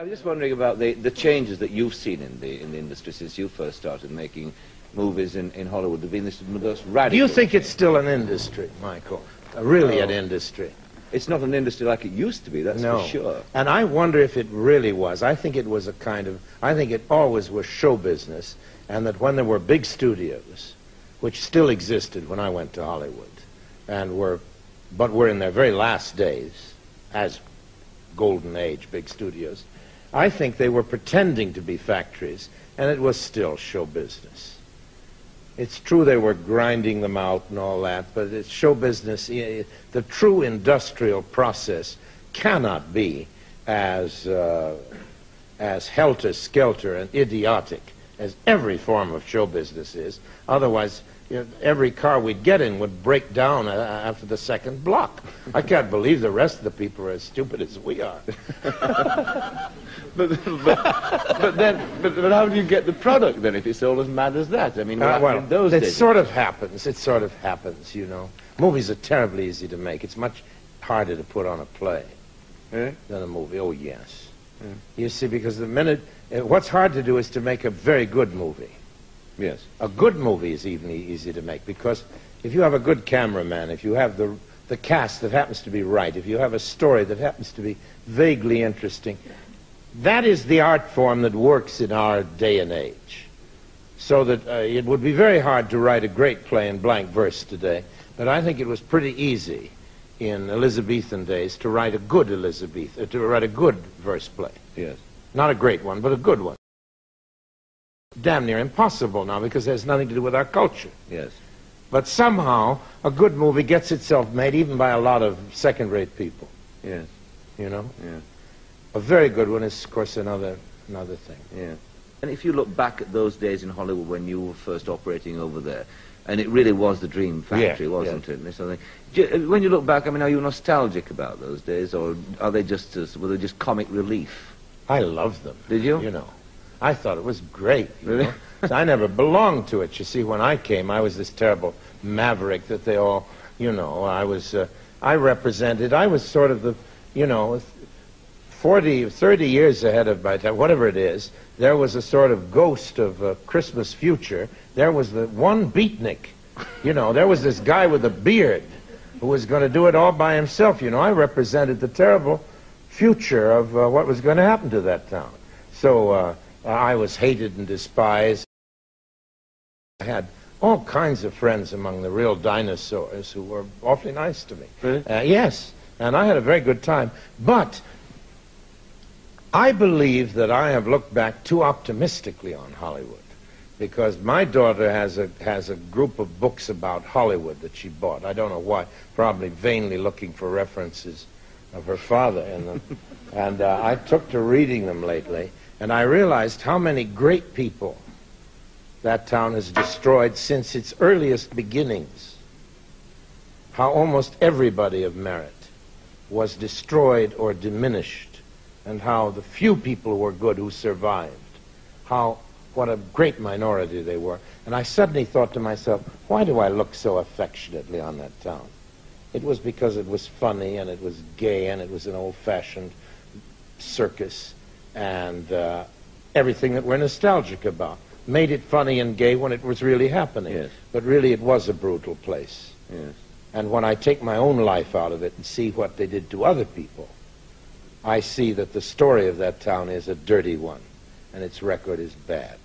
I'm just wondering about the changes that you've seen in the industry since you first started making movies in Hollywood. Have been the most radical. Do you think it's still an industry, Michael? Really an industry? It's not an industry like it used to be, that's for sure. And I wonder if it really was. I think it was I think it always was show business, and that when there were big studios, which still existed when I went to Hollywood, but were in their very last days as golden age big studios, I think they were pretending to be factories, and it was still show business. It's true they were grinding them out and all that, but it's show business. The true industrial process cannot be as helter-skelter and idiotic as every form of show business is. Otherwise, every car we'd get in would break down after the second block. I can't believe the rest of the people are as stupid as we are. But how do you get the product then if it's all as mad as that? I mean, in those days, it sort of happens. It sort of happens, you know. Movies are terribly easy to make. It's much harder to put on a play than a movie. Oh, yes. You see, because what's hard to do is to make a very good movie. Yes. A good movie is even easy to make, because if you have a good cameraman, if you have the cast that happens to be right, if you have a story that happens to be vaguely interesting, that is the art form that works in our day and age. So that it would be very hard to write a great play in blank verse today, but I think it was pretty easy in Elizabethan days to write a good verse play. Yes. Not a great one, but a good one. Damn near impossible now, because it has nothing to do with our culture. Yes. But somehow a good movie gets itself made even by a lot of second-rate people. Yes. You know? Yeah. A very good one is, of course, another thing. Yeah. And if you look back at those days in Hollywood when you were first operating over there, and it really was the dream factory, wasn't it? And something. When you look back, I mean, are you nostalgic about those days, or are they were they just comic relief? I loved them. Did you? You know. I thought it was great. Really? You know? I never belonged to it. You see, when I came, I was this terrible maverick that they all, you know, I was sort of the, you know, 30 years ahead of my time, whatever it is. There was a sort of ghost of a Christmas future. There was the one beatnik. You know, there was this guy with a beard who was going to do it all by himself. You know, I represented the terrible future of what was going to happen to that town. So, I was hated and despised. I had all kinds of friends among the real dinosaurs who were awfully nice to me. Really? Yes, and I had a very good time. But I believe that I have looked back too optimistically on Hollywood, because my daughter has a group of books about Hollywood that she bought. I don't know why, probably vainly looking for references of her father in them. And I took to reading them lately. And I realized how many great people that town has destroyed since its earliest beginnings. How almost everybody of merit was destroyed or diminished, and how the few people who were good who survived, what a great minority they were. And I suddenly thought to myself, why do I look so affectionately on that town? It was because it was funny, and it was gay, and it was an old-fashioned circus, and everything that we're nostalgic about. Made it funny and gay when it was really happening. Yes. But really it was a brutal place. Yes. And when I take my own life out of it and see what they did to other people, I see that the story of that town is a dirty one, and its record is bad.